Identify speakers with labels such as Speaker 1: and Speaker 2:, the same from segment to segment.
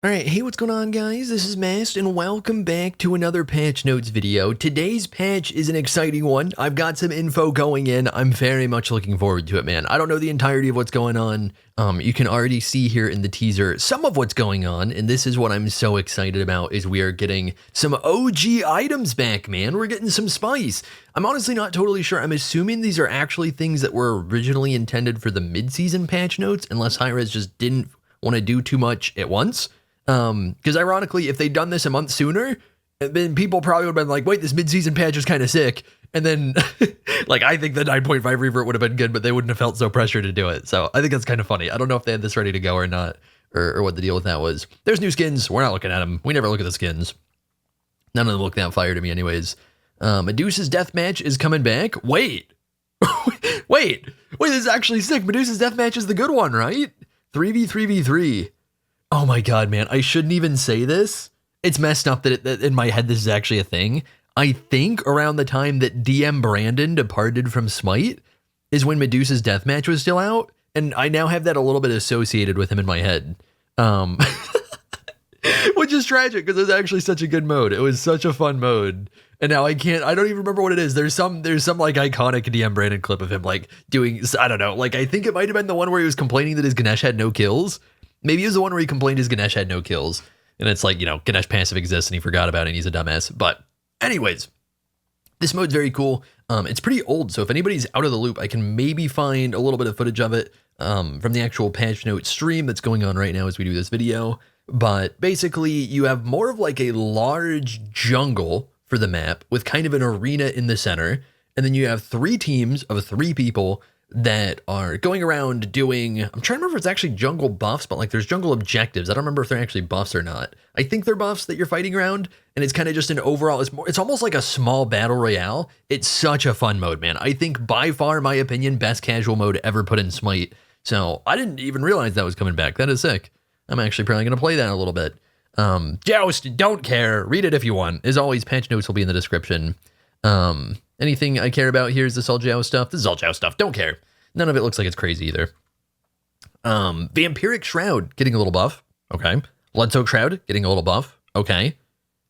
Speaker 1: Alright, hey, what's going on, guys? This is Mast, and welcome back to another patch notes video. Today's patch is an exciting one. I've got some info going in. I'm very much looking forward to it, man. I don't know the entirety of what's going on. You can already see here in the teaser some of what's going on, and this is what I'm so excited about, is we are getting some OG items back, man. We're getting some spice. I'm honestly not totally sure. I'm assuming these are actually things that were originally intended for the mid-season patch notes, unless Hi-Rez just didn't want to do too much at once. Because ironically, if they'd done this a month sooner, then people probably would have been like, wait, this mid-season patch is kind of sick. And then, like, I think the 9.5 revert would have been good, but they wouldn't have felt so pressured to do it. So I think that's kind of funny. I don't know if they had this ready to go or not, or what the deal with that was. There's new skins. We're not looking at them. We never look at the skins. None of them look that fire to me anyways. Medusa's Deathmatch is coming back. Wait, wait, this is actually sick. Medusa's Deathmatch is the good one, right? 3v3v3. Oh my god, man, I shouldn't even say this. It's messed up that in my head this is actually a thing. I think around the time that DM Brandon departed from Smite is when Medusa's Deathmatch was still out, and I now have that a little bit associated with him in my head. Which is tragic, because it was actually such a good mode. It was such a fun mode. And now I don't even remember what it is. There's some like iconic DM Brandon clip of him like doing, I don't know, like I think it might have been the one where he was complaining that his Ganesh had no kills. Maybe it was the one where he complained his Ganesh had no kills. And it's like, you know, Ganesh passive exists and he forgot about it and he's a dumbass. But anyways, this mode's very cool. It's pretty old. So if anybody's out of the loop, I can maybe find a little bit of footage of it from the actual patch note stream that's going on right now as we do this video. But basically you have more of like a large jungle for the map with kind of an arena in the center. And then you have 3 teams of 3 people that are going around doing, I'm trying to remember if it's actually jungle buffs, but like there's jungle objectives. I don't remember if they're actually buffs or not. I think they're buffs that you're fighting around, and it's kind of just an overall, it's almost like a small battle royale. It's such a fun mode, man. I think by far, in my opinion, best casual mode ever put in Smite. So I didn't even realize that was coming back. That is sick. I'm actually probably going to play that a little bit. Joust, don't care. Read it if you want. As always, patch notes will be in the description. Anything I care about here is this all Joust stuff. This is all Joust stuff. Don't care. None of it looks like it's crazy either. Vampiric Shroud getting a little buff. Okay. Bloodsoaked Shroud getting a little buff. Okay.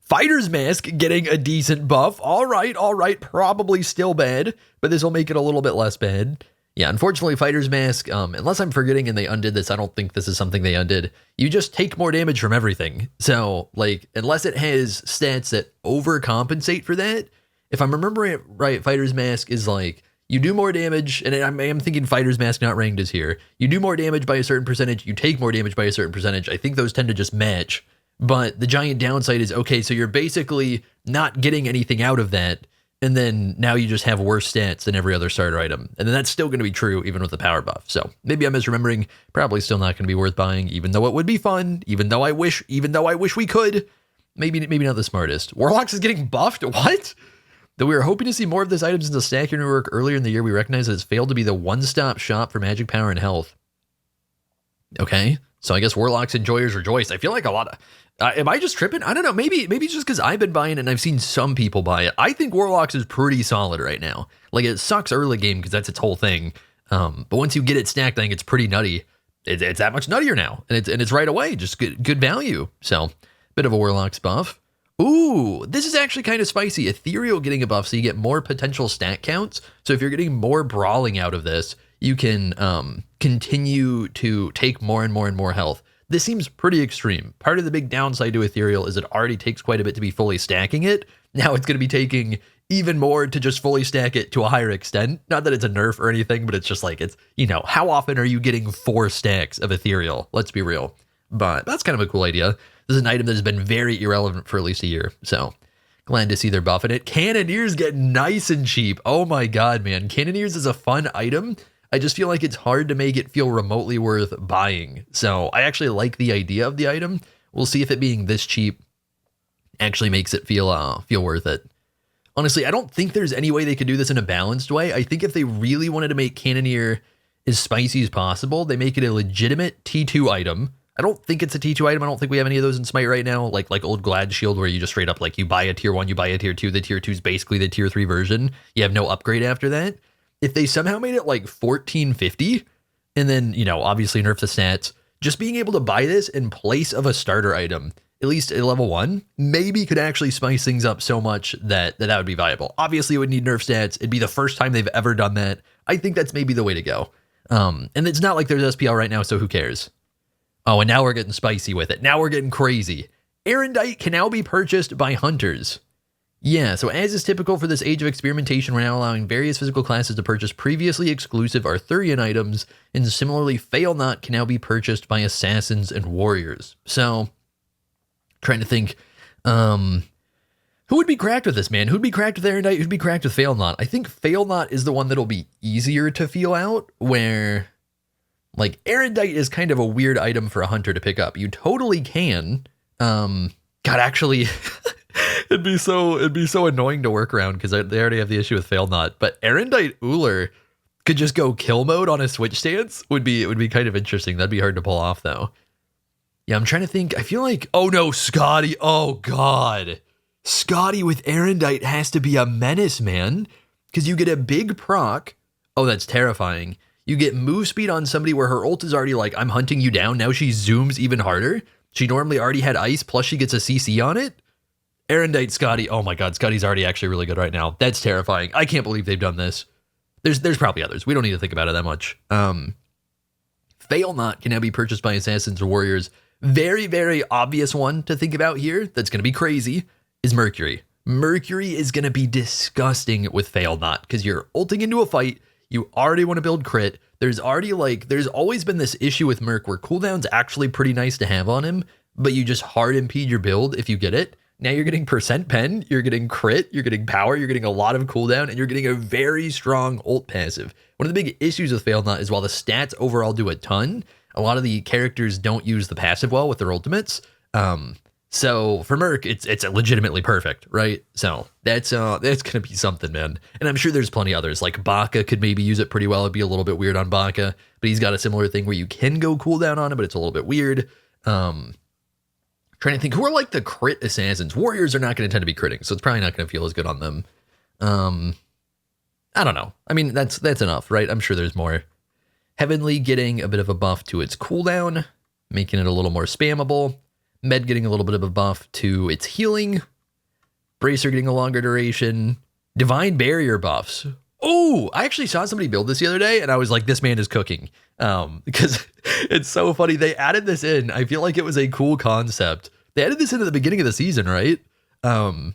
Speaker 1: Fighter's Mask getting a decent buff. All right. Probably still bad, but this will make it a little bit less bad. Yeah, unfortunately, Fighter's Mask, unless I'm forgetting and they undid this, I don't think this is something they undid. You just take more damage from everything. So, like, unless it has stats that overcompensate for that, if I'm remembering it right, Fighter's Mask is like, you do more damage, and I am thinking Fighter's Mask, not Ranged, is here. You do more damage by a certain percentage, you take more damage by a certain percentage. I think those tend to just match. But the giant downside is, okay, so you're basically not getting anything out of that, and then now you just have worse stats than every other starter item. And then that's still going to be true even with the power buff. So maybe I'm misremembering, probably still not going to be worth buying, even though it would be fun, even though I wish we could. Maybe not the smartest. Warlocks is getting buffed? What? Though we were hoping to see more of this items in the stack rework earlier in the year, we recognize that it's failed to be the one-stop shop for magic power and health. Okay, so I guess Warlocks enjoyers rejoice. I feel like a lot of... am I just tripping? I don't know. Maybe it's just because I've been buying it and I've seen some people buy it. I think Warlocks is pretty solid right now. Like, it sucks early game because that's its whole thing. But once you get it stacked, I think it's pretty nutty. It's that much nuttier now. And it's right away. Just good value. So, bit of a Warlocks buff. Ooh, this is actually kind of spicy. Ethereal getting a buff, so you get more potential stat counts. So if you're getting more brawling out of this, you can continue to take more and more health. This seems pretty extreme. Part of the big downside to Ethereal is it already takes quite a bit to be fully stacking it. Now it's going to be taking even more to just fully stack it to a higher extent. Not that it's a nerf or anything, but it's just like, it's, you know, how often are you getting 4 stacks of Ethereal? Let's be real. But that's kind of a cool idea. This is an item that has been very irrelevant for at least a year. So glad to see they're buffing it. Cannoneers get nice and cheap. Oh my god, man. Cannoneers is a fun item. I just feel like it's hard to make it feel remotely worth buying. So I actually like the idea of the item. We'll see if it being this cheap actually makes it feel worth it. Honestly, I don't think there's any way they could do this in a balanced way. I think if they really wanted to make Cannoneer as spicy as possible, they make it a legitimate T2 item. I don't think it's a T2 item. I don't think we have any of those in Smite right now. Like old Glad Shield, where you just straight up, like, you buy a tier 1, you buy a tier 2. The tier 2 is basically the tier 3 version. You have no upgrade after that. If they somehow made it like 1450, and then, you know, obviously nerf the stats, just being able to buy this in place of a starter item, at least at level 1, maybe could actually spice things up so much that would be viable. Obviously, it would need nerf stats. It'd be the first time they've ever done that. I think that's maybe the way to go. And it's not like there's SPL right now, so who cares? Oh, and now we're getting spicy with it. Now we're getting crazy. Erendite can now be purchased by hunters. Yeah, so as is typical for this age of experimentation, we're now allowing various physical classes to purchase previously exclusive Arthurian items, and similarly, Fail Not can now be purchased by assassins and warriors. So, trying to think, who would be cracked with this, man? Who'd be cracked with Erendite? Who'd be cracked with Fail Not? I think Fail Not is the one that'll be easier to feel out, where, like, Erendite is kind of a weird item for a hunter to pick up. You totally can. God, actually... It'd be so annoying to work around because they already have the issue with Fail Not. But Erendite Uller could just go kill mode on a switch stance would be kind of interesting. That'd be hard to pull off though. Yeah, I'm trying to think. I feel like, oh no, Scotty. Oh god, Scotty with Erendite has to be a menace, man. Because you get a big proc. Oh, that's terrifying. You get move speed on somebody where her ult is already like, I'm hunting you down. Now she zooms even harder. She normally already had ice, plus she gets a CC on it. Erendite Scotty, oh my god, Scotty's already actually really good right now. That's terrifying. I can't believe they've done this. There's probably others. We don't need to think about it that much. Fail Not can now be purchased by assassins or warriors. Very, very obvious one to think about here that's going to be crazy is Mercury. Mercury is going to be disgusting with Fail Not because you're ulting into a fight. You already want to build crit. There's always been this issue with Merc where cooldown's actually pretty nice to have on him, but you just hard impede your build if you get it. Now you're getting percent pen, you're getting crit, you're getting power, you're getting a lot of cooldown, and you're getting a very strong ult passive. One of the big issues with Fail Not is while the stats overall do a ton, a lot of the characters don't use the passive well with their ultimates. So for Merc, it's legitimately perfect, right? So that's gonna be something, man. And I'm sure there's plenty others. Like Baka could maybe use it pretty well. It'd be a little bit weird on Baka, but he's got a similar thing where you can go cooldown on it, but it's a little bit weird. Trying to think, who are like the crit assassins? Warriors are not going to tend to be critting, so it's probably not going to feel as good on them. I don't know. I mean, that's enough, right? I'm sure there's more. Heavenly getting a bit of a buff to its cooldown, making it a little more spammable. Med getting a little bit of a buff to its healing. Bracer getting a longer duration. Divine barrier buffs. Oh, I actually saw somebody build this the other day, and I was like, this man is cooking. Because it's so funny. They added this in. I feel like it was a cool concept. They added this in at the beginning of the season, right? And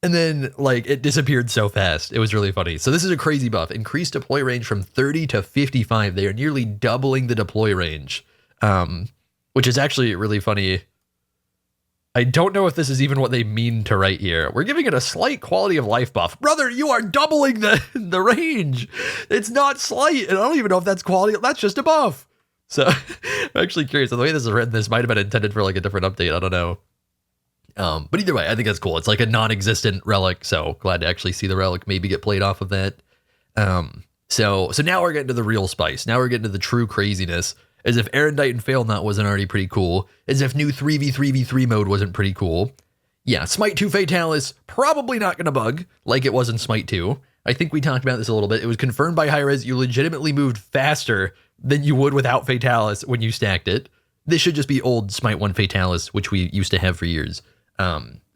Speaker 1: then, like, it disappeared so fast. It was really funny. So this is a crazy buff. Increased deploy range from 30 to 55. They are nearly doubling the deploy range, which is actually really funny. I don't know if this is even what they mean to write here. We're giving it a slight quality of life buff. Brother, you are doubling the range. It's not slight. And I don't even know if that's quality. That's just a buff. So I'm actually curious. The way this is written, this might have been intended for like a different update. I don't know. But either way, I think that's cool. It's like a non-existent relic. So glad to actually see the relic maybe get played off of that. So now we're getting to the real spice. Now we're getting to the true craziness. As if Erendite and Fail Not wasn't already pretty cool. As if new 3v3v3 mode wasn't pretty cool. Yeah, Smite 2 Fatalis, probably not going to bug like it was in Smite 2. I think we talked about this a little bit. It was confirmed by Hi-Rez you legitimately moved faster than you would without Fatalis when you stacked it. This should just be old Smite 1 Fatalis, which we used to have for years.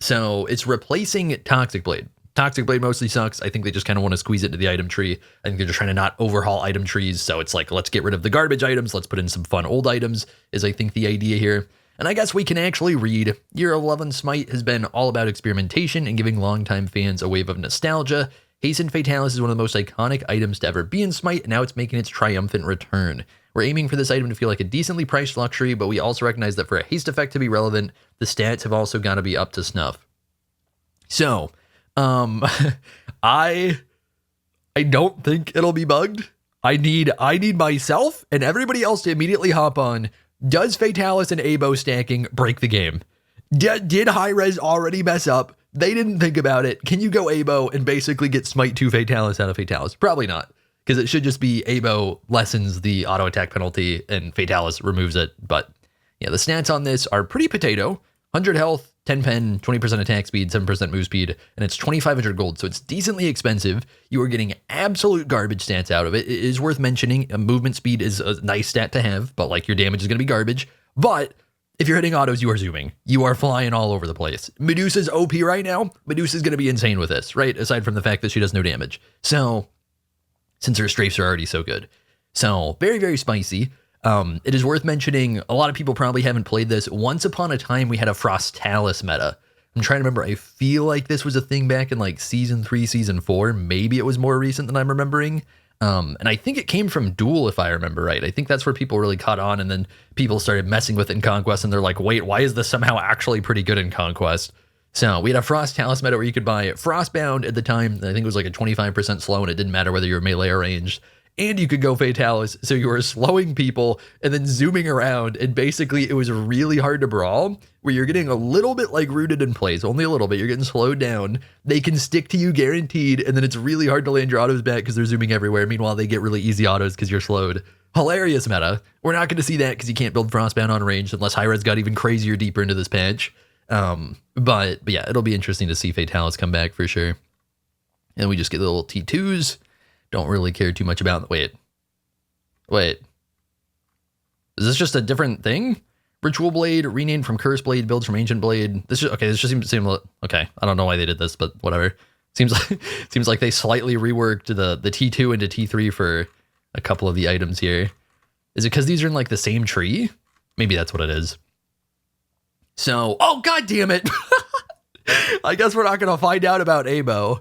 Speaker 1: So it's replacing Toxic Blade. Toxic Blade mostly sucks. I think they just kind of want to squeeze it into the item tree. I think they're just trying to not overhaul item trees. So it's like, let's get rid of the garbage items. Let's put in some fun old items is I think the idea here. And I guess we can actually read, Year 11 Smite has been all about experimentation and giving longtime fans a wave of nostalgia. Hasten Fatalis is one of the most iconic items to ever be in Smite, and now it's making its triumphant return. We're aiming for this item to feel like a decently priced luxury, but we also recognize that for a haste effect to be relevant, the stats have also got to be up to snuff. So, I don't think it'll be bugged. I need myself and everybody else to immediately hop on. Does Fatalis and Abo stacking break the game? Did Hi-Rez already mess up? They didn't think about it. Can you go Abo and basically get Smite 2 Fatalis out of Fatalis? Probably not, because it should just be Abo lessens the auto attack penalty and Fatalis removes it. But yeah, the stats on this are pretty potato. 100 health, 10 pen, 20% attack speed, 7% move speed, and it's 2,500 gold, so it's decently expensive. You are getting absolute garbage stats out of it. It is worth mentioning, movement speed is a nice stat to have, but like your damage is going to be garbage. But if you're hitting autos, you are zooming. You are flying all over the place. Medusa's OP right now. Medusa's going to be insane with this, right? Aside from the fact that she does no damage. So, since her strafes are already so good. So, very, very spicy. It is worth mentioning, a lot of people probably haven't played this. Once upon a time, we had a Fatalis meta. I'm trying to remember, I feel like this was a thing back in like Season 3, Season 4. Maybe it was more recent than I'm remembering. And I think it came from Duel, if I remember right. I think that's where people really caught on, and then people started messing with it in Conquest, and they're like, wait, why is this somehow actually pretty good in Conquest? So we had a Fatalis meta where you could buy Frostbound at the time. I think it was like a 25% slow, and it didn't matter whether you were melee or ranged. And you could go Fatalis, so you were slowing people and then zooming around, and basically it was really hard to brawl, where you're getting a little bit like rooted in place, only a little bit, you're getting slowed down, they can stick to you guaranteed, and then it's really hard to land your autos back because they're zooming everywhere, meanwhile they get really easy autos because you're slowed. Hilarious meta. We're not going to see that because you can't build Frostbound on range unless Hi-Rez got even crazier deeper into this patch. But yeah, it'll be interesting to see Fatalis come back for sure. And we just get the little T2s. Don't really care too much about. Wait. Is this just a different thing? Ritual Blade, renamed from Curse Blade, builds from Ancient Blade. This just seems okay. I don't know why they did this, but whatever. Seems like they slightly reworked the T2 into T3 for a couple of the items here. Is it because these are in like the same tree? Maybe that's what it is. So, oh god damn it! I guess we're not gonna find out about Abo.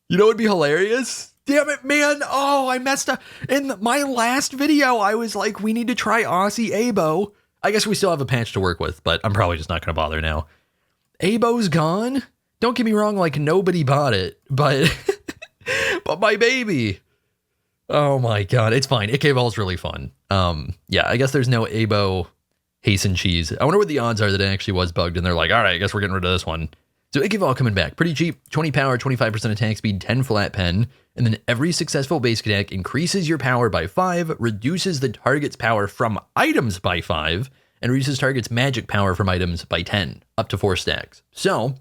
Speaker 1: You know what'd be hilarious? Damn it, man. Oh, I messed up. In my last video, I was like, we need to try Aussie Abo. I guess we still have a patch to work with, but I'm probably just not going to bother now. Abo's gone. Don't get me wrong, like, nobody bought it, but but my baby. Oh my god, it's fine. Ikeball's really fun. Yeah, I guess there's no Abo Hasten Cheese. I wonder what the odds are that it actually was bugged, and they're like, all right, I guess we're getting rid of this one. So Ikeball coming back. Pretty cheap. 20 power, 25% attack speed, 10 flat pen. And then every successful basic attack increases your power by 5, reduces the target's power from items by 5, and reduces target's magic power from items by 10, up to 4 stacks. So,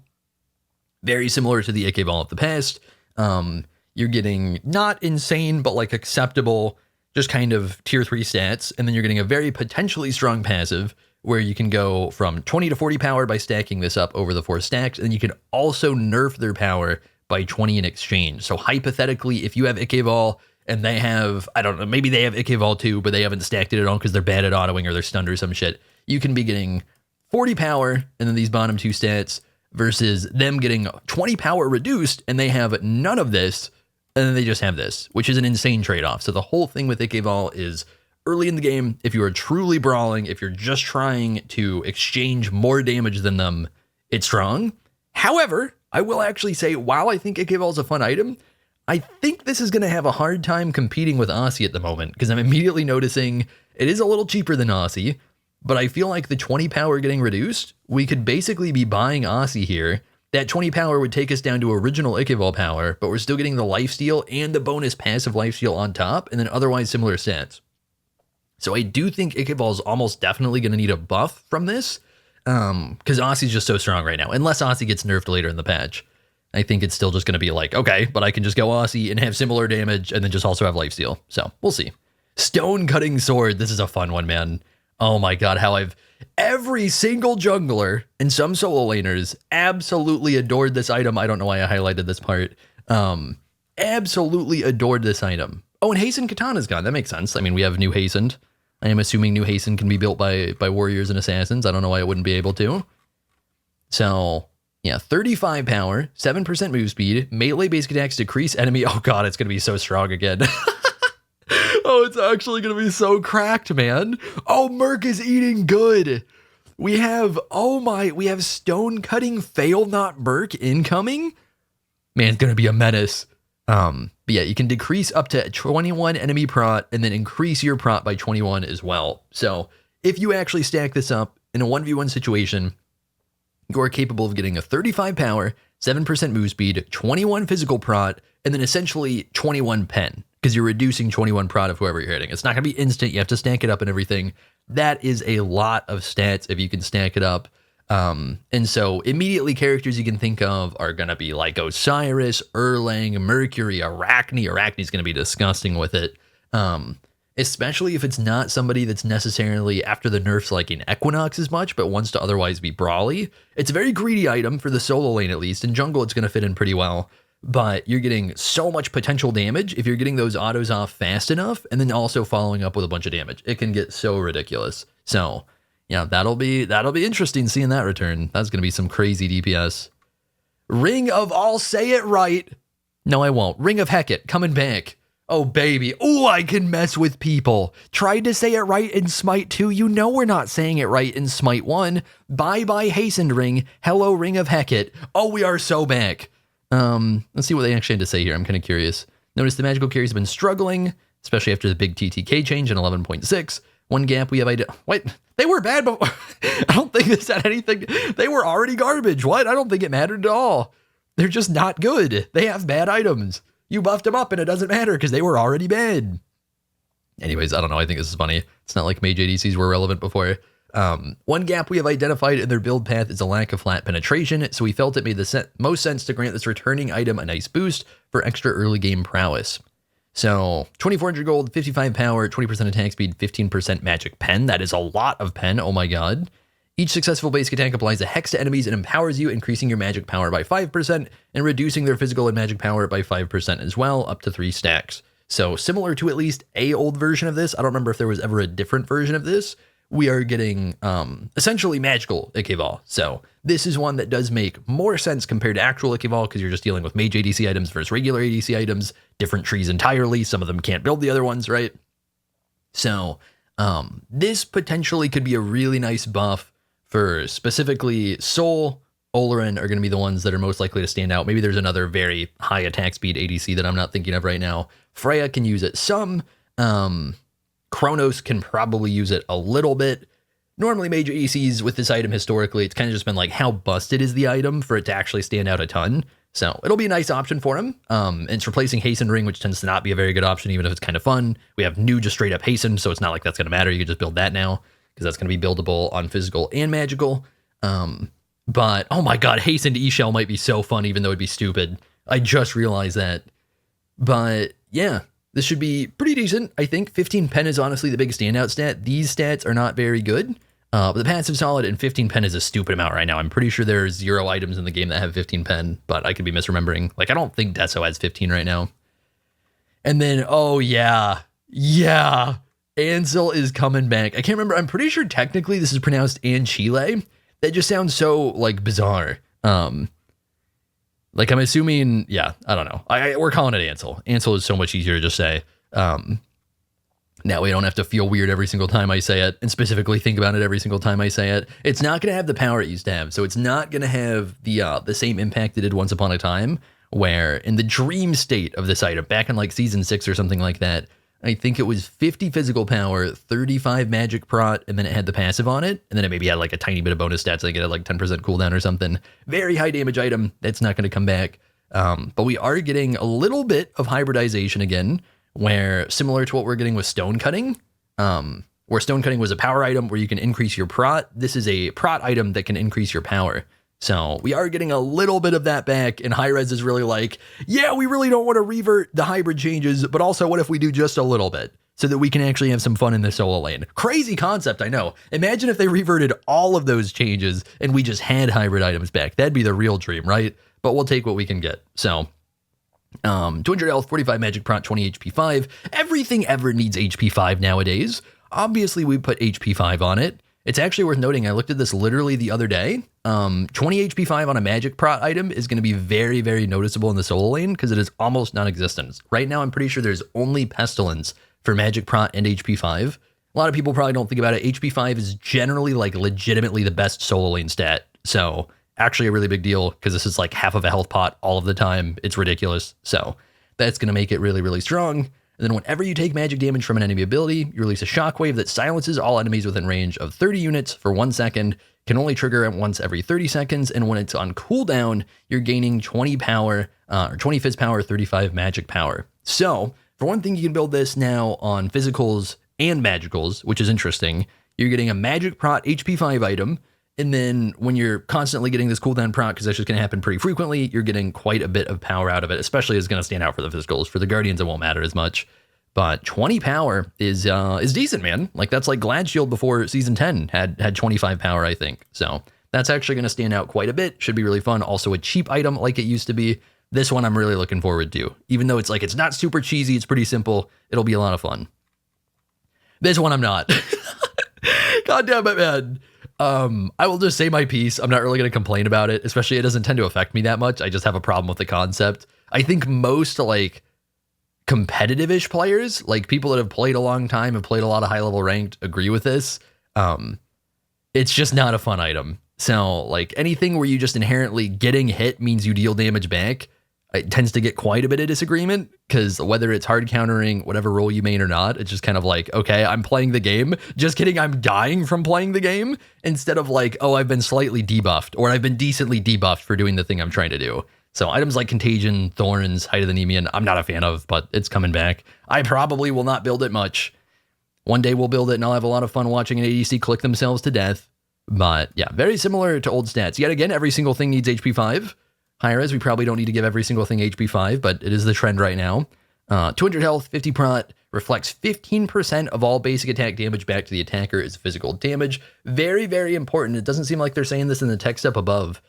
Speaker 1: very similar to the Ikeball of the past. You're getting not insane, but like acceptable, just kind of tier 3 stats. And then you're getting a very potentially strong passive, where you can go from 20 to 40 power by stacking this up over the 4 stacks, and you can also nerf their power by 20 in exchange. So hypothetically, if you have Ikeball and they have, I don't know, maybe they have Ikeball too, but they haven't stacked it at all because they're bad at autoing or they're stunned or some shit, you can be getting 40 power and then these bottom 2 stats versus them getting 20 power reduced and they have none of this and then they just have this, which is an insane trade-off. So the whole thing with Ikeball is early in the game, if you are truly brawling, if you're just trying to exchange more damage than them, it's strong. However, I will actually say, while I think Ikeball is a fun item, I think this is going to have a hard time competing with Aussie at the moment, because I'm immediately noticing it is a little cheaper than Aussie, but I feel like the 20 power getting reduced, we could basically be buying Aussie here. That 20 power would take us down to original Ikeball power, but we're still getting the lifesteal and the bonus passive lifesteal on top, and then otherwise similar stats. So I do think Ikeball is almost definitely going to need a buff from this, because Aussie's just so strong right now. Unless Aussie gets nerfed later in the patch, I think it's still just going to be like, okay, but I can just go Aussie and have similar damage and then just also have lifesteal. So we'll see. Stone Cutting Sword. This is a fun one, man. Oh my god, how every single jungler and some solo laners absolutely adored this item. I don't know why I highlighted this part. Absolutely adored this item. Oh, and Hasten Katana's gone. That makes sense. I mean, we have new Hastened. I am assuming new Hasten can be built by warriors and assassins. I don't know why it wouldn't be able to. So, yeah, 35 power, 7% move speed, melee basic attacks decrease enemy. Oh god, it's going to be so strong again. Oh, it's actually going to be so cracked, man. Oh, Merc is eating good. We have Stone Cutting Fail Not Merc incoming. Man, it's going to be a menace. But yeah, you can decrease up to 21 enemy prot and then increase your prot by 21 as well. So if you actually stack this up in a 1v1 situation, you are capable of getting a 35 power, 7% move speed, 21 physical prot, and then essentially 21 pen, because you're reducing 21 prot of whoever you're hitting. It's not going to be instant. You have to stack it up and everything. That is a lot of stats if you can stack it up. And so immediately characters you can think of are going to be like Osiris, Erlang, Mercury, Arachne. Arachne's going to be disgusting with it. Especially if it's not somebody that's necessarily after the nerfs like in Equinox as much, but wants to otherwise be brawly. It's a very greedy item for the solo lane, at least. In jungle, it's going to fit in pretty well, but you're getting so much potential damage if you're getting those autos off fast enough, and then also following up with a bunch of damage. It can get so ridiculous. So yeah, that'll be interesting seeing that return. That's going to be some crazy DPS. Ring of I'll say it right. No, I won't. Ring of Hecate coming back. Oh, baby. Oh, I can mess with people. Tried to say it right in Smite 2. You know we're not saying it right in Smite 1. Bye-bye Hastened Ring. Hello, Ring of Hecate. Oh, we are so back. Let's see what they actually had to say here. I'm kind of curious. Notice the magical carries have been struggling, especially after the big TTK change in 11.6. One gap we have What? They were bad before. I don't think this had anything. They were already garbage. What? I don't think it mattered at all. They're just not good. They have bad items. You buffed them up and it doesn't matter because they were already bad. Anyways, I don't know. I think this is funny. It's not like mage ADCs were relevant before. One gap we have identified in their build path is a lack of flat penetration, so we felt it made the most sense to grant this returning item a nice boost for extra early game prowess. So 2,400 gold, 55 power, 20% attack speed, 15% magic pen. That is a lot of pen. Oh my god. Each successful basic attack applies a hex to enemies and empowers you, increasing your magic power by 5% and reducing their physical and magic power by 5% as well, up to 3 stacks. So similar to at least a old version of this. I don't remember if there was ever a different version of this. We are getting essentially magical Ikival. So this is one that does make more sense compared to actual Ikival because you're just dealing with mage ADC items versus regular ADC items, different trees entirely. Some of them can't build the other ones, right? So this potentially could be a really nice buff for specifically Sol, Olerin are going to be the ones that are most likely to stand out. Maybe there's another very high attack speed ADC that I'm not thinking of right now. Freya can use it some. Kronos can probably use it a little bit. Normally major ADCs with this item historically, it's kind of just been like how busted is the item for it to actually stand out a ton. So it'll be a nice option for him. And it's replacing Hasten Ring, which tends to not be a very good option, even if it's kind of fun. We have new just straight up Hasten, so it's not like that's going to matter. You can just build that now because that's going to be buildable on physical and magical. But oh my god, Hasten to E-Shell might be so fun, even though it'd be stupid. I just realized that. But yeah, this should be pretty decent, I think. 15 pen is honestly the big standout stat. These stats are not very good, but the passive solid, and 15 pen is a stupid amount right now. I'm pretty sure there's 0 items in the game that have 15 pen, but I could be misremembering. Like, I don't think Deso has 15 right now. And then, oh yeah, Ansel is coming back. I can't remember. I'm pretty sure technically this is pronounced Anchile. That just sounds so, like, bizarre. Like, I'm assuming, yeah, I don't know. We're calling it Ansel. Ansel is so much easier to just say. Now we don't have to feel weird every single time I say it, and specifically think about it every single time I say it. It's not going to have the power it used to have, so it's not going to have the same impact it did once upon a time, where in the dream state of this item, back in like season 6 or something like that, I think it was 50 physical power, 35 magic prot, and then it had the passive on it, and then it maybe had like a tiny bit of bonus stats, like it had like 10% cooldown or something. Very high damage item. That's not going to come back. But we are getting a little bit of hybridization again, where similar to what we're getting with stone cutting, where stone cutting was a power item where you can increase your prot. This is a prot item that can increase your power. So we are getting a little bit of that back, and Hi-Rez is really like, yeah, we really don't want to revert the hybrid changes, but also what if we do just a little bit so that we can actually have some fun in the solo lane? Crazy concept, I know. Imagine if they reverted all of those changes and we just had hybrid items back. That'd be the real dream, right? But we'll take what we can get. So 200 health, 45 magic prot, 20 HP 5. Everything ever needs HP 5 nowadays. Obviously, we put HP 5 on it. It's actually worth noting, I looked at this literally the other day. 20 HP 5 on a magic prot item is going to be very, very noticeable in the solo lane because it is almost non-existent. Right now, I'm pretty sure there's only Pestilence for magic prot and HP 5. A lot of people probably don't think about it. HP 5 is generally like legitimately the best solo lane stat. So actually a really big deal because this is like half of a health pot all of the time. It's ridiculous. So that's going to make it really, really strong. And then whenever you take magic damage from an enemy ability, you release a shockwave that silences all enemies within range of 30 units for 1 second, can only trigger once every 30 seconds, and when it's on cooldown, you're gaining 20 power, or 20 fizz power, 35 magic power. So, for one thing, you can build this now on physicals and magicals, which is interesting. You're getting a magic prot HP 5 item, And then when you're constantly getting this cooldown proc, because that's just going to happen pretty frequently, you're getting quite a bit of power out of it, especially as it's going to stand out for the physicals. For the Guardians, it won't matter as much. But 20 power is decent, man. Like, that's like Glad Shield before Season 10 had 25 power, I think. So that's actually going to stand out quite a bit. Should be really fun. Also a cheap item like it used to be. This one I'm really looking forward to. Even though it's not super cheesy, it's pretty simple. It'll be a lot of fun. This one I'm not. God damn it, man. I will just say my piece. I'm not really going to complain about it, especially it doesn't tend to affect me that much. I just have a problem with the concept. I think most like competitive-ish players, like people that have played a long time, have played a lot of high-level ranked, agree with this. It's just not a fun item. So like anything where you just inherently getting hit means you deal damage back, it tends to get quite a bit of disagreement, because whether it's hard countering whatever role you main or not, it's just kind of like, okay, I'm playing the game. Just kidding, I'm dying from playing the game, instead of like, oh, I've been slightly debuffed, or I've been decently debuffed for doing the thing I'm trying to do. So items like Contagion, Thorns, Height of the Nemean, I'm not a fan of, but it's coming back. I probably will not build it much. One day we'll build it and I'll have a lot of fun watching an ADC click themselves to death. But yeah, very similar to old stats. Yet again, every single thing needs HP 5. Hi-Rez, we probably don't need to give every single thing HP 5, but it is the trend right now. 200 health, 50 prot, reflects 15% of all basic attack damage back to the attacker as physical damage. Very, very important. It doesn't seem like they're saying this in the text up above.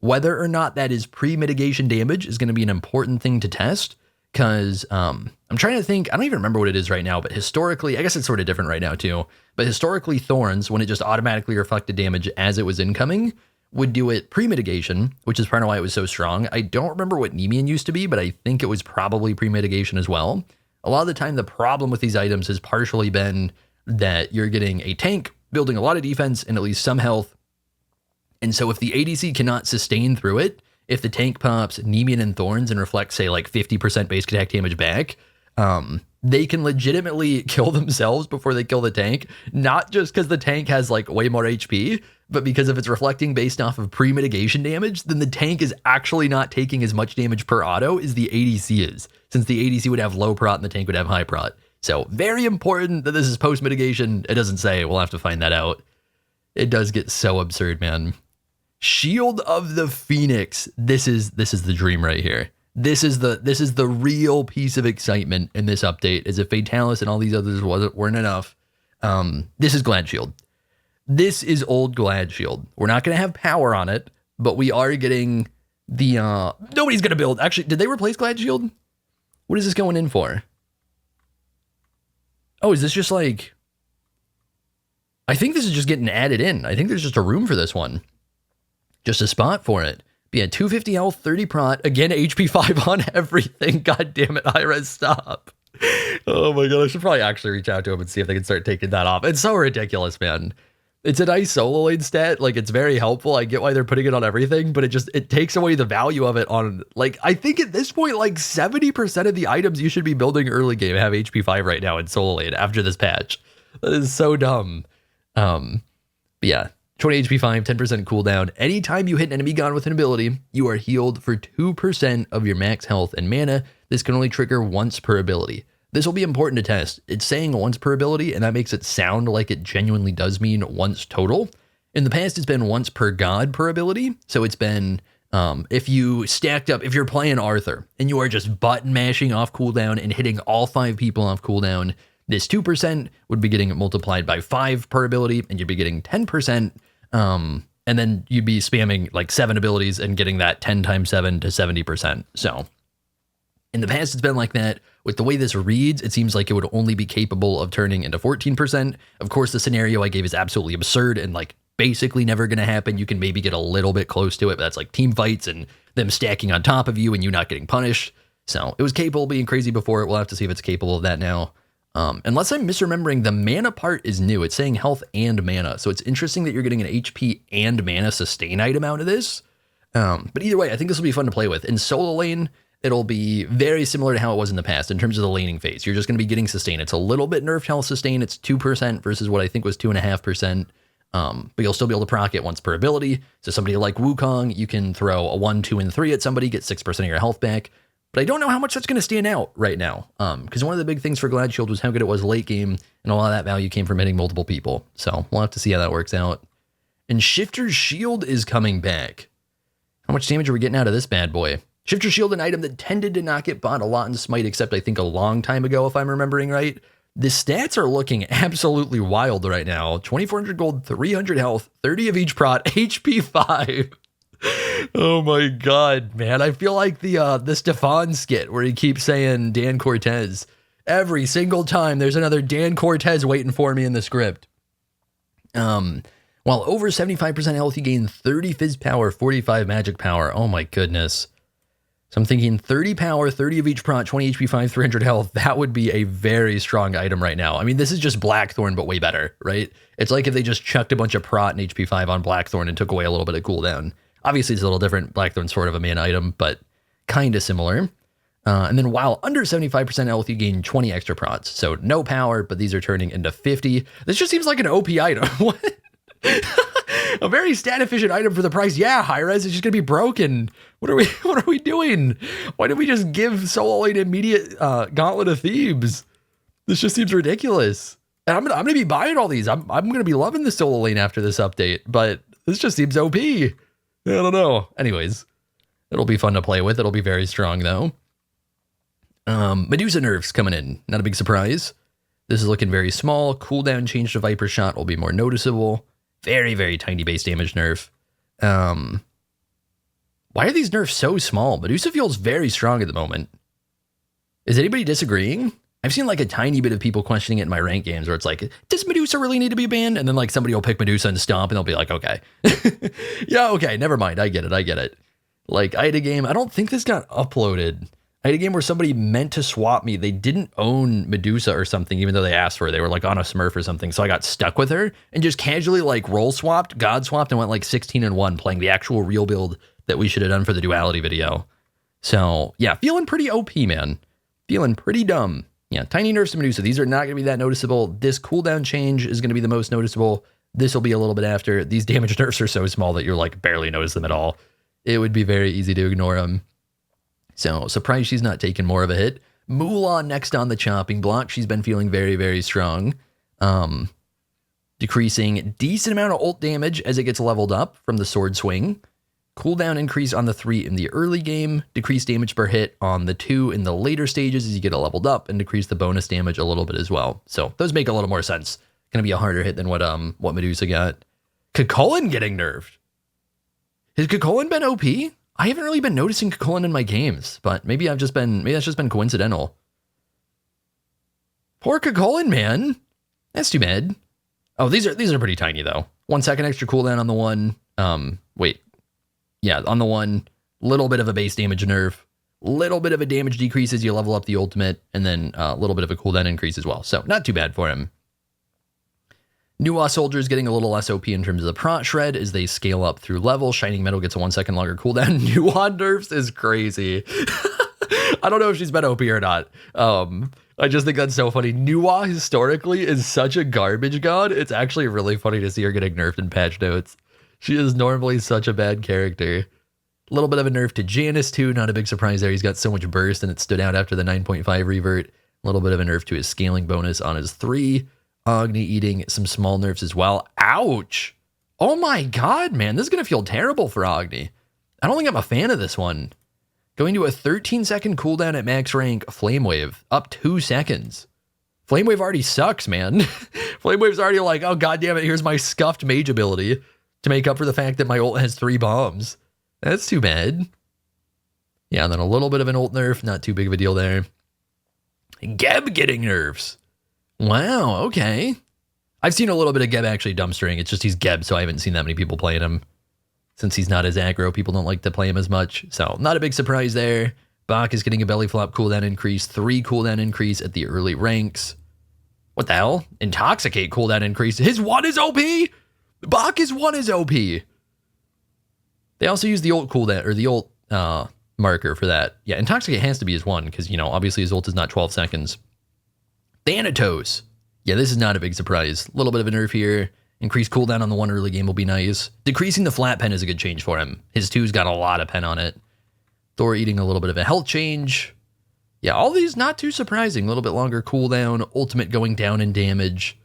Speaker 1: Whether or not that is pre-mitigation damage is going to be an important thing to test, because I'm trying to think, I don't even remember what it is right now, but historically, I guess it's sort of different right now too, but historically Thorns, when it just automatically reflected damage as it was incoming, would do it pre-mitigation, which is part of why it was so strong. I don't remember what Nemean used to be, but I think it was probably pre-mitigation as well. A lot of the time, the problem with these items has partially been that you're getting a tank building a lot of defense and at least some health. And so if the ADC cannot sustain through it, if the tank pops Nemean and Thorns and reflects, say, like 50% base attack damage back, they can legitimately kill themselves before they kill the tank, not just because the tank has like way more HP, but because if it's reflecting based off of pre-mitigation damage, then the tank is actually not taking as much damage per auto as the ADC is, since the ADC would have low prot and the tank would have high prot. So very important that this is post-mitigation. It doesn't say, we'll have to find that out. It does get so absurd, man. Shield of the Phoenix. This is the dream right here. This is the real piece of excitement in this update, as if Fatalis and all these others weren't enough. This is Glad Shield. This is old Glad Shield. We're not going to have power on it, but we are getting the, nobody's going to build. Actually, did they replace Glad Shield? What is this going in for? Oh, is this just like, I think this is just getting added in. I think there's just a room for this one. Just a spot for it. But yeah, 250 health, 30 prot. Again, HP 5 on everything. God damn it, Hi-Rez, stop. Oh my god, I should probably actually reach out to him and see if they can start taking that off. It's so ridiculous, man. It's a nice solo lane stat. Like, it's very helpful. I get why they're putting it on everything, but it takes away the value of it on, like, I think at this point, like 70% of the items you should be building early game have HP 5 right now in solo lane after this patch. That is so dumb. But yeah. 20 HP 5, 10% cooldown. Anytime you hit an enemy god with an ability, you are healed for 2% of your max health and mana. This can only trigger once per ability. This will be important to test. It's saying once per ability, and that makes it sound like it genuinely does mean once total. In the past, it's been once per god per ability. So it's been, if you stacked up, if you're playing Arthur, and you are just button mashing off cooldown and hitting all 5 people off cooldown, this 2% would be getting multiplied by 5 per ability, and you'd be getting 10%. And then you'd be spamming like 7 abilities and getting that 10 times 7 to 70%. So in the past, it's been like that. With the way this reads, it seems like it would only be capable of turning into 14%. Of course, the scenario I gave is absolutely absurd and like basically never going to happen. You can maybe get a little bit close to it, but that's like team fights and them stacking on top of you and you not getting punished. So it was capable of being crazy before. We'll have to see if it's capable of that now. Unless I'm misremembering, the mana part is new. It's saying health and mana. So it's interesting that you're getting an HP and mana sustain item out of this. But either way, I think this will be fun to play with. In solo lane, it'll be very similar to how it was in the past in terms of the laning phase. You're just going to be getting sustain. It's a little bit nerfed health sustain. It's 2% versus what I think was 2.5%. But you'll still be able to proc it once per ability. So somebody like Wukong, you can throw a 1, 2, and 3 at somebody, get 6% of your health back. But I don't know how much that's going to stand out right now. Because one of the big things for Glad Shield was how good it was late game, and a lot of that value came from hitting multiple people. So we'll have to see how that works out. And Shifter's Shield is coming back. How much damage are we getting out of this bad boy? Shifter's Shield, an item that tended to not get bought a lot in Smite, except I think a long time ago, if I'm remembering right. The stats are looking absolutely wild right now. 2,400 gold, 300 health, 30 of each prot, HP 5. Oh my god, man. I feel like the Stefan skit where he keeps saying Dan Cortez. Every single time there's another Dan Cortez waiting for me in the script. While over 75% health, you gain 30 fizz power, 45 magic power. Oh my goodness. So I'm thinking 30 power, 30 of each prot, 20 HP 5, 300 health. That would be a very strong item right now. I mean, this is just Blackthorn, but way better, right? It's like if they just chucked a bunch of prot and HP 5 on Blackthorn and took away a little bit of cooldown. Obviously, it's a little different. Blackthorn's sort of a main item, but kind of similar. And then while under 75% health, you gain 20 extra prots. So no power, but these are turning into 50. This just seems like an OP item. What? A very stat efficient item for the price. Yeah, Hi-Rez is just gonna be broken. What are we doing? Why did we just give Solo Lane immediate Gauntlet of Thebes? This just seems ridiculous. And I'm gonna be buying all these. I'm gonna be loving the Solo Lane after this update, but this just seems OP. I don't know. Anyways, it'll be fun to play with. It'll be very strong though. Medusa nerfs coming in. Not a big surprise. This is looking very small. Cooldown change to Viper Shot will be more noticeable. Very, very tiny base damage nerf. Why are these nerfs so small? Medusa feels very strong at the moment. Is anybody disagreeing? I've seen like a tiny bit of people questioning it in my rank games where it's like, does Medusa really need to be banned? And then like somebody will pick Medusa and stomp and they'll be like, okay. Yeah, okay, never mind. I get it. Like I had a game, I don't think this got uploaded. I had a game where somebody meant to swap me. They didn't own Medusa or something, even though they asked for it. They were like on a Smurf or something. So I got stuck with her and just casually like roll swapped, God swapped, and went like 16-1 playing the actual real build that we should have done for the duality video. So yeah, feeling pretty OP, man. Feeling pretty dumb. Yeah, tiny nerfs to Medusa. These are not going to be that noticeable. This cooldown change is going to be the most noticeable. This will be a little bit after. These damage nerfs are so small that you're like barely notice them at all. It would be very easy to ignore them. So surprised she's not taking more of a hit. Mulan next on the chopping block. She's been feeling very, very strong. Decreasing decent amount of ult damage as it gets leveled up from the sword swing. Cooldown increase on the 3 in the early game. Decrease damage per hit on the 2 in the later stages as you get it leveled up, and decrease the bonus damage a little bit as well. So those make a little more sense. Gonna be a harder hit than what Medusa got. Kukulkan getting nerfed. Has Kukulkan been OP? I haven't really been noticing Kukulkan in my games, but maybe that's just been coincidental. Poor Kukulkan, man. That's too bad. Oh, these are pretty tiny though. 1 second extra cooldown on the one. Yeah, on the one, little bit of a base damage nerf, little bit of a damage decrease as you level up the ultimate, and then a little bit of a cooldown increase as well. So not too bad for him. Nuwa Soldier is getting a little less OP in terms of the prot shred as they scale up through level. Shining Metal gets a 1 second longer cooldown. Nuwa nerfs is crazy. I don't know if she's been OP or not. I just think that's so funny. Nuwa historically is such a garbage god. It's actually really funny to see her getting nerfed in patch notes. She is normally such a bad character. A little bit of a nerf to Janus too. Not a big surprise there. He's got so much burst and it stood out after the 9.5 revert. A little bit of a nerf to his scaling bonus on his 3. Agni eating some small nerfs as well. Ouch. Oh my god, man. This is going to feel terrible for Agni. I don't think I'm a fan of this one. Going to a 13-second cooldown at max rank. Flame Wave. Up 2 seconds. Flame Wave already sucks, man. Flame Wave's already like, oh god damn it, here's my scuffed mage ability to make up for the fact that my ult has 3 bombs. That's too bad. Yeah, and then a little bit of an ult nerf. Not too big of a deal there. Geb getting nerfs. Wow, okay. I've seen a little bit of Geb actually dumpstering. It's just he's Geb, so I haven't seen that many people playing him. Since he's not as aggro, people don't like to play him as much. So not a big surprise there. Bach is getting a belly flop cooldown increase. 3 cooldown increase at the early ranks. What the hell? Intoxicate cooldown increase. His 1 is OP! Bach's 1 is OP. They also use the ult cooldown, or the ult marker for that. Yeah, Intoxicate has to be his 1, because, you know, obviously his ult is not 12 seconds. Thanatos. Yeah, this is not a big surprise. A little bit of a nerf here. Increased cooldown on the 1 early game will be nice. Decreasing the flat pen is a good change for him. His 2's got a lot of pen on it. Thor eating a little bit of a health change. Yeah, all these not too surprising. A little bit longer cooldown. Ultimate going down in damage.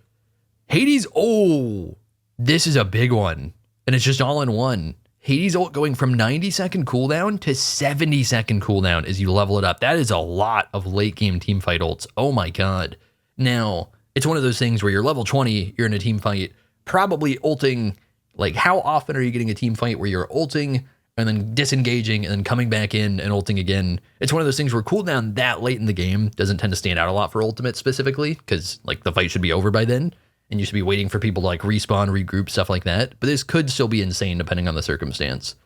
Speaker 1: Hades, oh, this is a big one. and it's just all in one. Hades ult going from 90-second cooldown to 70-second cooldown as you level it up. That is a lot of late game teamfight ults. Oh my god. Now, it's one of those things where you're level 20, you're in a team fight, probably ulting, like how often are you getting a team fight where you're ulting and then disengaging and then coming back in and ulting again? It's one of those things where cooldown that late in the game doesn't tend to stand out a lot for ultimate specifically, because like the fight should be over by then and you should be waiting for people to like respawn, regroup, stuff like that. But this could still be insane depending on the circumstance.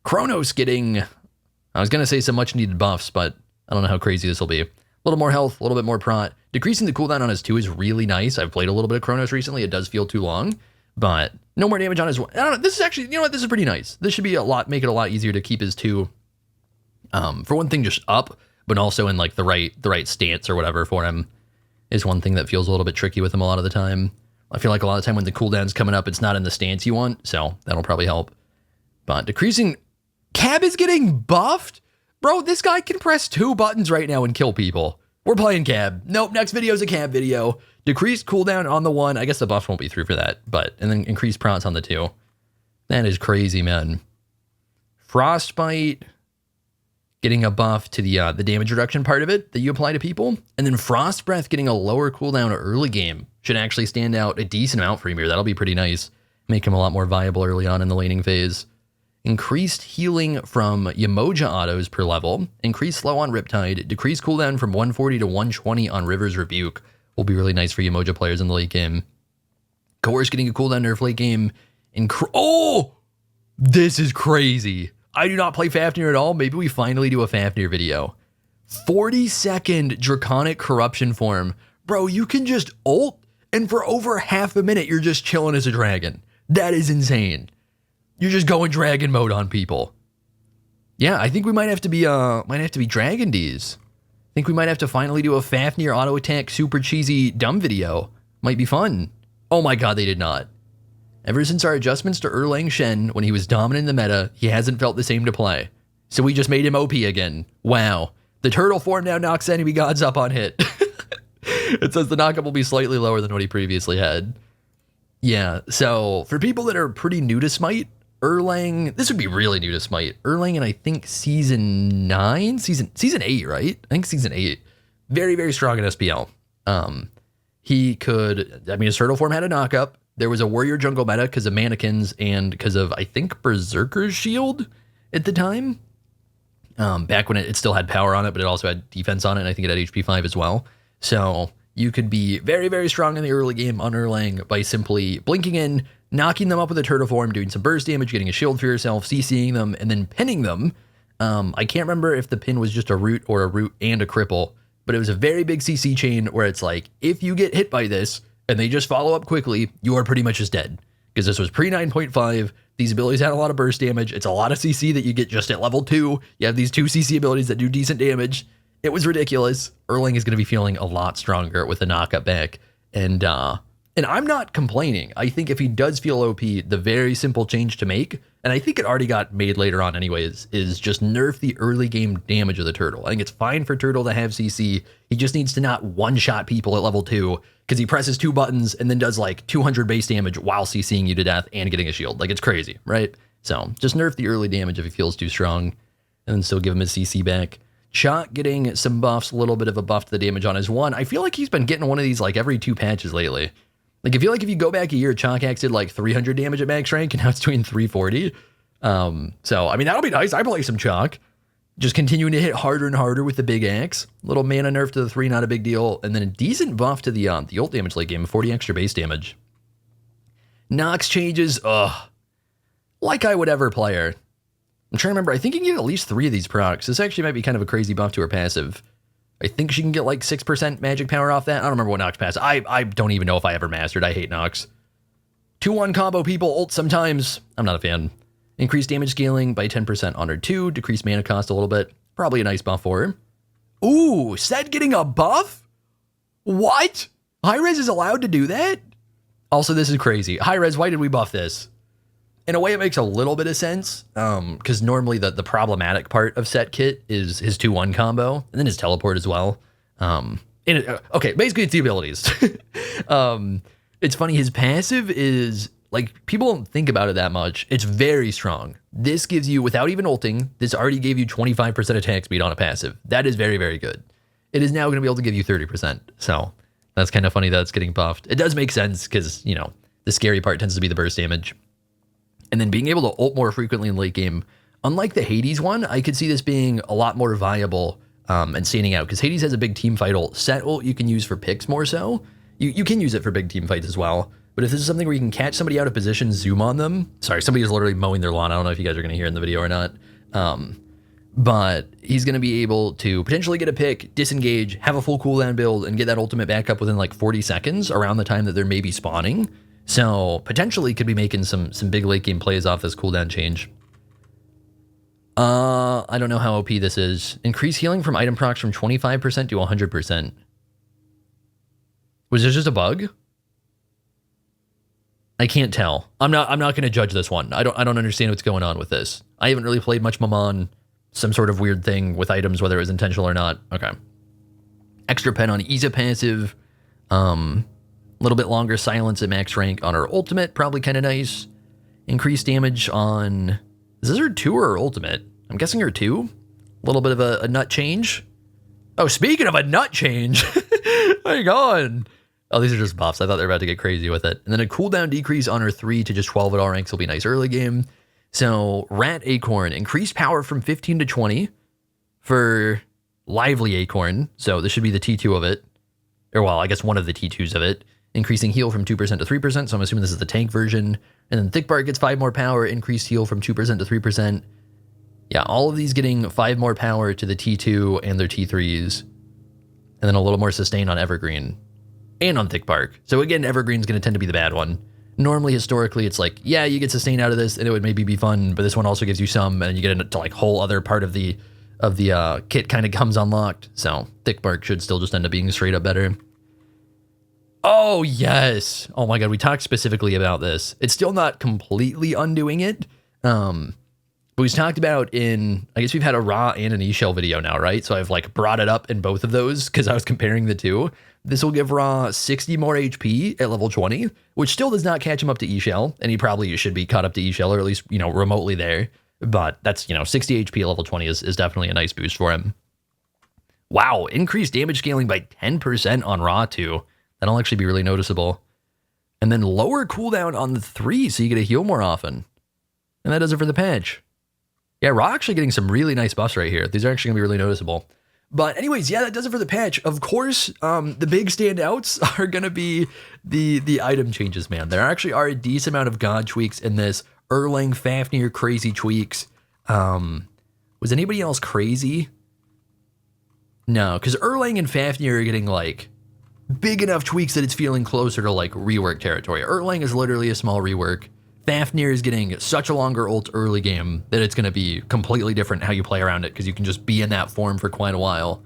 Speaker 1: Chronos getting, I was going to say some much needed buffs, but I don't know how crazy this will be. A little more health, a little bit more prot. Decreasing the cooldown on his 2 is really nice. I've played a little bit of Chronos recently. It does feel too long, but no more damage on his 1. I don't know. This is actually, you know what? This is pretty nice. This should be make it a lot easier to keep his 2. For one thing, just up, but also in like the right stance or whatever for him is one thing that feels a little bit tricky with him a lot of the time. I feel like a lot of the time when the cooldown's coming up, it's not in the stance you want, so that'll probably help. But decreasing, Cab is getting buffed? Bro, this guy can press 2 buttons right now and kill people. We're playing Cab. Nope, next video is a Cab video. Decreased cooldown on the 1. I guess the buff won't be through for that, and then increased procs on the 2. That is crazy, man. Frostbite getting a buff to the damage reduction part of it that you apply to people, and then Frost Breath getting a lower cooldown early game should actually stand out a decent amount for Ymir. That'll be pretty nice. Make him a lot more viable early on in the laning phase. Increased healing from Yemoja autos per level. Increased slow on Riptide. Decreased cooldown from 140 to 120 on River's Rebuke. Will be really nice for Yemoja players in the late game. Coerce getting a cooldown nerf late game. Oh! This is crazy. I do not play Fafnir at all. Maybe we finally do a Fafnir video. 40-second Draconic Corruption form. Bro, you can just ult, and for over half a minute, you're just chilling as a dragon. That is insane. You're just going dragon mode on people. Yeah, I think we might have to be Dragon D's. I think we might have to finally do a Fafnir auto attack super cheesy dumb video. Might be fun. Oh my god, they did not. Ever since our adjustments to Erlang Shen when he was dominant in the meta, he hasn't felt the same to play. So we just made him OP again. Wow. The turtle form now knocks enemy gods up on hit. It says the knockup will be slightly lower than what he previously had. Yeah, so for people that are pretty new to Smite, Erlang, this would be really new to Smite. Erlang in I think season 9, season 8, right? I think season 8. Very, very strong in SPL. He could, I mean, his turtle form had a knockup. There was a warrior jungle meta because of mannequins and because of, I think, Berserker's Shield at the time. Back when it still had power on it, but it also had defense on it, and I think it had HP 5 as well. So you could be very, very strong in the early game on Erlang by simply blinking in, knocking them up with a turtle form, doing some burst damage, getting a shield for yourself, CCing them, and then pinning them. I can't remember if the pin was just a root or a root and a cripple, but it was a very big CC chain where it's like, if you get hit by this, and they just follow up quickly, you are pretty much just dead. Because this was pre 9.5, these abilities had a lot of burst damage, it's a lot of CC that you get just at level 2, you have these 2 CC abilities that do decent damage. It was ridiculous. Erlang is going to be feeling a lot stronger with the knockup back, and I'm not complaining. I think if he does feel OP, the very simple change to make, and I think it already got made later on anyways, is just nerf the early game damage of the turtle. I think it's fine for turtle to have CC, he just needs to not one-shot people at level 2, because he presses 2 buttons and then does like 200 base damage while CCing you to death and getting a shield. Like, it's crazy, right? So just nerf the early damage if he feels too strong, and then still give him his CC back. Chalk getting some buffs, a little bit of a buff to the damage on his 1. I feel like he's been getting one of these like every 2 patches lately. Like, I feel like if you go back a year, Chalk Axe did like 300 damage at max rank, and now it's doing 340. So, I mean, that'll be nice. I play some Chalk. Just continuing to hit harder and harder with the big axe. Little mana nerf to the 3, not a big deal. And then a decent buff to the ult damage late game, 40 extra base damage. Nox changes, like I would ever play her. I'm trying to remember, I think you can get at least 3 of these procs. This actually might be kind of a crazy buff to her passive. I think she can get like 6% magic power off that. I don't remember what Nox passive. I don't even know if I ever mastered. I hate Nox. 2-1 combo people ult sometimes. I'm not a fan. Increased damage scaling by 10% on her 2. Decreased mana cost a little bit. Probably a nice buff for her. Ooh, Sed getting a buff? What? Hi-Rez is allowed to do that? Also, this is crazy. Hi-Rez, why did we buff this? In a way, it makes a little bit of sense, because normally the problematic part of Set Kit is his 2-1 combo, and then his teleport as well. Okay, basically it's the abilities. It's funny, his passive is Like, people don't think about it that much. It's very strong. This gives you, without even ulting, this already gave you 25% attack speed on a passive. That is very, very good. It is now going to be able to give you 30%. So that's kind of funny that it's getting buffed. It does make sense because, you know, the scary part tends to be the burst damage. And then being able to ult more frequently in late game. Unlike the Hades one, I could see this being a lot more viable and standing out, because Hades has a big team fight ult. Set ult you can use for picks more so. You can use it for big team fights as well. But if this is something where you can catch somebody out of position, zoom on them. Sorry, somebody is literally mowing their lawn. I don't know if you guys are going to hear in the video or not. But he's going to be able to potentially get a pick, disengage, have a full cooldown build, and get that ultimate back up within like 40 seconds around the time that they're maybe spawning. So potentially could be making some big late game plays off this cooldown change. I don't know how OP this is. Increase healing from item procs from 25% to 100%. Was this just a bug? I can't tell. I'm not going to judge this one. I don't understand what's going on with this. I haven't really played much Mammon. Some sort of weird thing with items, whether it was intentional or not. Okay. Extra pen on ease of passive. A little bit longer silence at max rank on her ultimate. Probably kind of nice. Increased damage on... Is this her 2 or her ultimate? I'm guessing her 2. A little bit of a nut change. Oh, speaking of a nut change. Hang on. Oh, these are just buffs. I thought they were about to get crazy with it. And then a cooldown decrease on her 3 to just 12 at all ranks will be nice early game. So Rat Acorn, increased power from 15 to 20 for Lively Acorn. So this should be the T2 of it. Or well, I guess one of the T2s of it. Increasing heal from 2% to 3%. So I'm assuming this is the tank version. And then Thick Bark gets 5 more power, increased heal from 2% to 3%. Yeah, all of these getting 5 more power to the T2 and their T3s. And then a little more sustain on Evergreen. And on Thick Bark. So again, Evergreen's going to tend to be the bad one. Normally, historically, it's like, yeah, you get sustain out of this, and it would maybe be fun, but this one also gives you some, and you get into like whole other part of the kit kind of comes unlocked. So Thick Bark should still just end up being straight up better. Oh, yes. Oh my god, we talked specifically about this. It's still not completely undoing it. But we've talked about in, I guess we've had a Ra and an E-Shell video now, right? So I've like brought it up in both of those because I was comparing the two. This will give Ra 60 more HP at level 20, which still does not catch him up to E-Shell. And he probably should be caught up to E-Shell, or at least, you know, remotely there. But that's, you know, 60 HP at level 20 is definitely a nice boost for him. Wow, increased damage scaling by 10% on Ra too. That'll actually be really noticeable. And then lower cooldown on the 3, so you get to heal more often. And that does it for the patch. Yeah, Ra actually getting some really nice buffs right here. These are actually going to be really noticeable. But anyways, yeah, that does it for the patch. Of course, the big standouts are going to be the item changes, man. There actually are a decent amount of god tweaks in this. Erlang, Fafnir, crazy tweaks. Was anybody else crazy? No, because Erlang and Fafnir are getting like big enough tweaks that it's feeling closer to like rework territory. Erlang is literally a small rework. Fafnir is getting such a longer ult early game that it's going to be completely different how you play around it, because you can just be in that form for quite a while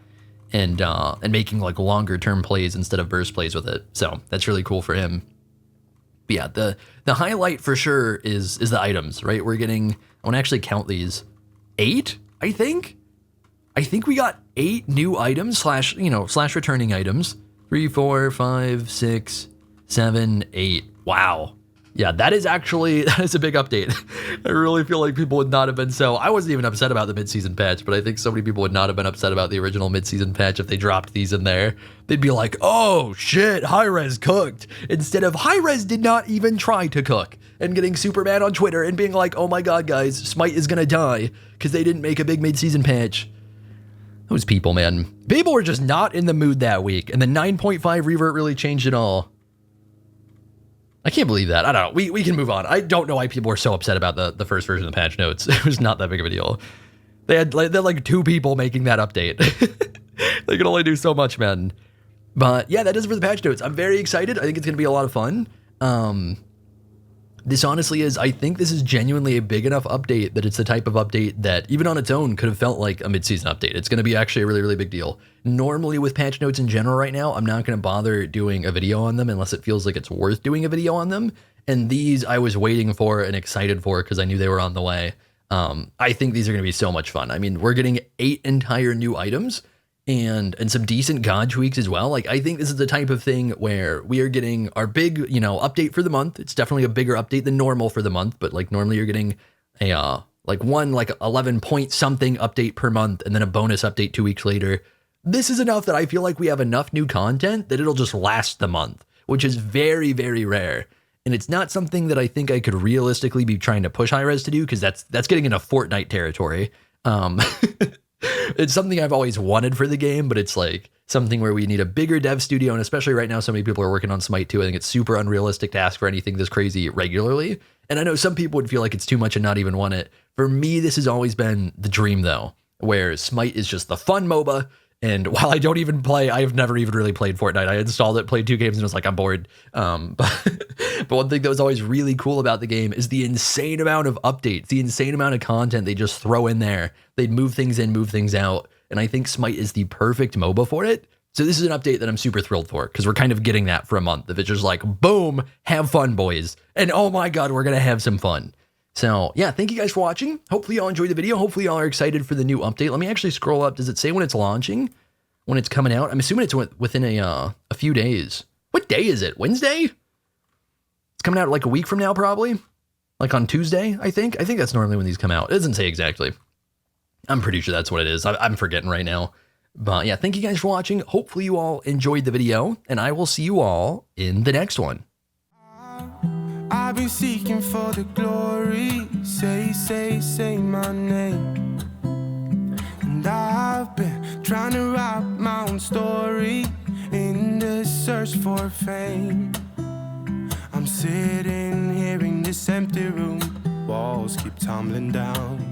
Speaker 1: and making like longer term plays instead of burst plays with it. So that's really cool for him. But yeah, the highlight for sure is the items, right? We're getting, I want to actually count these, 8, I think we got 8 new items slash returning items. 3, 4, 5, 6, 7, 8. Wow. Yeah, that is a big update. I really feel like people would not have been I wasn't even upset about the mid-season patch, but I think so many people would not have been upset about the original mid-season patch if they dropped these in there. They'd be like, oh shit, Hi-Rez cooked. Instead of Hi-Rez did not even try to cook, and getting super mad on Twitter and being like, oh my god guys, Smite is gonna die because they didn't make a big mid-season patch. Those people, man. People were just not in the mood that week, and the 9.5 revert really changed it all. I can't believe that. I don't know. We can move on. I don't know why people were so upset about the first version of the patch notes. It was not that big of a deal. They had like 2 people making that update. They could only do so much, man. But yeah, that does it for the patch notes. I'm very excited. I think it's going to be a lot of fun. This honestly is, I think this is genuinely a big enough update that it's the type of update that even on its own could have felt like a mid-season update. It's going to be actually a really, really big deal. Normally with patch notes in general right now, I'm not going to bother doing a video on them unless it feels like it's worth doing a video on them. And these I was waiting for and excited for because I knew they were on the way. I think these are going to be so much fun. I mean, we're getting 8 entire new items. and some decent god tweaks as well. Like, I think this is the type of thing where we are getting our big, update for the month. It's definitely a bigger update than normal for the month, but like normally you're getting a like 11 point something update per month and then a bonus update 2 weeks later. This is enough that I feel like we have enough new content that it'll just last the month, which is very, very rare. And it's not something that I think I could realistically be trying to push Hi-Rez to do, because that's getting into Fortnite territory. It's something I've always wanted for the game, but it's like something where we need a bigger dev studio, and especially right now, so many people are working on Smite too. I think it's super unrealistic to ask for anything this crazy regularly. And I know some people would feel like it's too much and not even want it. For me, this has always been the dream though, where Smite is just the fun MOBA. And while I don't even play, I have never even really played Fortnite. I installed it, played 2 games, and was like, I'm bored. But one thing that was always really cool about the game is the insane amount of updates, the insane amount of content they just throw in there. They'd move things in, move things out. And I think Smite is the perfect MOBA for it. So this is an update that I'm super thrilled for, because we're kind of getting that for a month. If it's just like, boom, have fun, boys. And oh my God, we're going to have some fun. So yeah, thank you guys for watching. Hopefully y'all enjoyed the video. Hopefully y'all are excited for the new update. Let me actually scroll up. Does it say when it's launching? When it's coming out? I'm assuming it's within a few days. What day is it? Wednesday? It's coming out like a week from now, probably. Like on Tuesday, I think. I think that's normally when these come out. It doesn't say exactly. I'm pretty sure that's what it is. I'm forgetting right now. But yeah, thank you guys for watching. Hopefully you all enjoyed the video, and I will see you all in the next one.
Speaker 2: I've been seeking for the glory. Say my name. And I've been trying to write my own story in the search for fame. I'm sitting here in this empty room. Walls keep tumbling down.